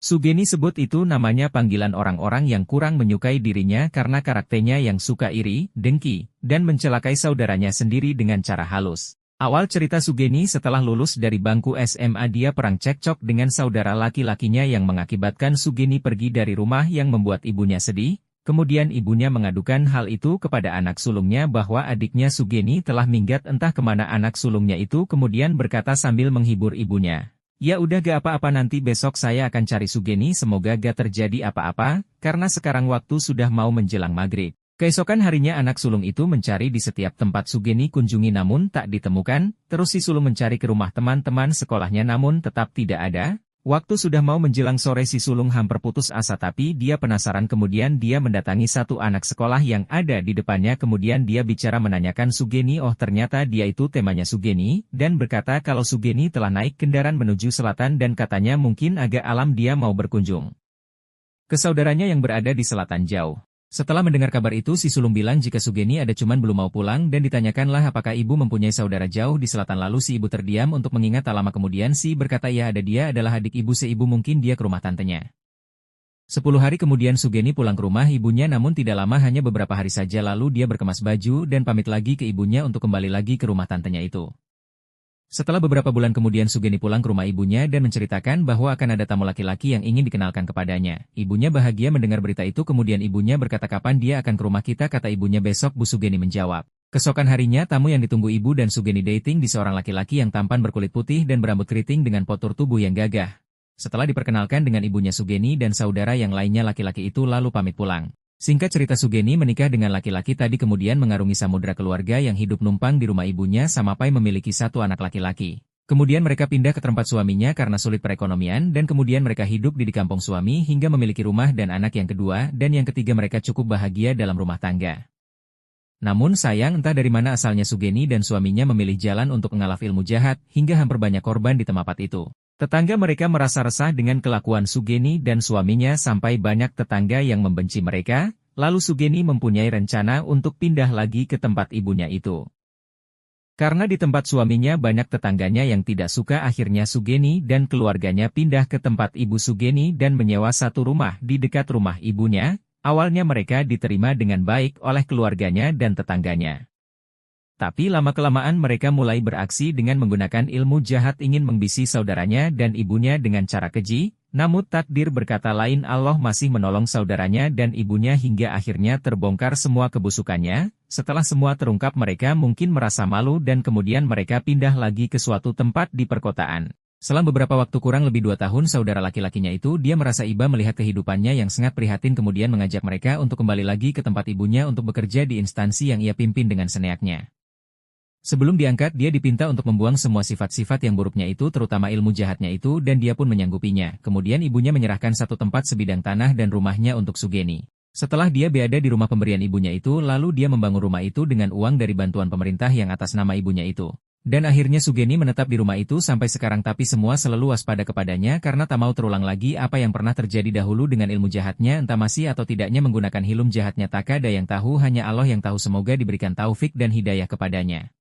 Sugeni sebut itu namanya panggilan orang-orang yang kurang menyukai dirinya karena karakternya yang suka iri, dengki, dan mencelakai saudaranya sendiri dengan cara halus. Awal cerita Sugeni setelah lulus dari bangku SMA dia perang cekcok dengan saudara laki-lakinya yang mengakibatkan Sugeni pergi dari rumah yang membuat ibunya sedih. Kemudian ibunya mengadukan hal itu kepada anak sulungnya bahwa adiknya Sugeni telah minggat entah kemana. Anak sulungnya itu kemudian berkata sambil menghibur ibunya. Ya udah gak apa-apa, nanti besok saya akan cari Sugeni, semoga gak terjadi apa-apa, karena sekarang waktu sudah mau menjelang maghrib. Keesokan harinya anak sulung itu mencari di setiap tempat Sugeni kunjungi namun tak ditemukan, terus si sulung mencari ke rumah teman-teman sekolahnya namun tetap tidak ada. Waktu sudah mau menjelang sore si sulung hampir putus asa tapi dia penasaran kemudian dia mendatangi satu anak sekolah yang ada di depannya kemudian dia bicara menanyakan Sugeni, oh ternyata dia itu temanya Sugeni, dan berkata kalau Sugeni telah naik kendaraan menuju selatan dan katanya mungkin agak alam dia mau berkunjung ke saudaranya yang berada di selatan jauh. Setelah mendengar kabar itu si sulung bilang jika Sugeni ada cuman belum mau pulang dan ditanyakanlah apakah ibu mempunyai saudara jauh di selatan lalu si ibu terdiam untuk mengingat tak lama kemudian si berkata ya ada, dia adalah adik ibu seibu mungkin dia ke rumah tantenya. 10 hari kemudian Sugeni pulang ke rumah ibunya namun tidak lama hanya beberapa hari saja lalu dia berkemas baju dan pamit lagi ke ibunya untuk kembali lagi ke rumah tantenya itu. Setelah beberapa bulan kemudian Sugeni pulang ke rumah ibunya dan menceritakan bahwa akan ada tamu laki-laki yang ingin dikenalkan kepadanya. Ibunya bahagia mendengar berita itu kemudian ibunya berkata kapan dia akan ke rumah kita kata ibunya besok Bu Sugeni menjawab. Keesokan harinya tamu yang ditunggu ibu dan Sugeni dating di seorang laki-laki yang tampan berkulit putih dan berambut keriting dengan postur tubuh yang gagah. Setelah diperkenalkan dengan ibunya Sugeni dan saudara yang lainnya laki-laki itu lalu pamit pulang. Singkat cerita Sugeni menikah dengan laki-laki tadi kemudian mengarungi samudera keluarga yang hidup numpang di rumah ibunya sampai memiliki satu anak laki-laki. Kemudian mereka pindah ke tempat suaminya karena sulit perekonomian dan kemudian mereka hidup di kampung suami hingga memiliki rumah dan anak yang kedua dan yang ketiga mereka cukup bahagia dalam rumah tangga. Namun sayang entah dari mana asalnya Sugeni dan suaminya memilih jalan untuk mengalaf ilmu jahat hingga hampir banyak korban di tempat itu. Tetangga mereka merasa resah dengan kelakuan Sugeni dan suaminya sampai banyak tetangga yang membenci mereka, lalu Sugeni mempunyai rencana untuk pindah lagi ke tempat ibunya itu. Karena di tempat suaminya banyak tetangganya yang tidak suka akhirnya Sugeni dan keluarganya pindah ke tempat ibu Sugeni dan menyewa satu rumah di dekat rumah ibunya, awalnya mereka diterima dengan baik oleh keluarganya dan tetangganya. Tapi lama-kelamaan mereka mulai beraksi dengan menggunakan ilmu jahat ingin membisi saudaranya dan ibunya dengan cara keji, namun takdir berkata lain Allah masih menolong saudaranya dan ibunya hingga akhirnya terbongkar semua kebusukannya. Setelah semua terungkap mereka mungkin merasa malu dan kemudian mereka pindah lagi ke suatu tempat di perkotaan. Selang beberapa waktu kurang lebih 2 tahun saudara laki-lakinya itu dia merasa iba melihat kehidupannya yang sangat prihatin kemudian mengajak mereka untuk kembali lagi ke tempat ibunya untuk bekerja di instansi yang ia pimpin dengan seneaknya. Sebelum diangkat dia dipinta untuk membuang semua sifat-sifat yang buruknya itu terutama ilmu jahatnya itu dan dia pun menyanggupinya. Kemudian ibunya menyerahkan satu tempat sebidang tanah dan rumahnya untuk Sugeni. Setelah dia berada di rumah pemberian ibunya itu lalu dia membangun rumah itu dengan uang dari bantuan pemerintah yang atas nama ibunya itu. Dan akhirnya Sugeni menetap di rumah itu sampai sekarang tapi semua selalu waspada kepadanya karena tak mau terulang lagi apa yang pernah terjadi dahulu dengan ilmu jahatnya entah masih atau tidaknya menggunakan hilum jahatnya tak ada yang tahu hanya Allah yang tahu semoga diberikan taufik dan hidayah kepadanya.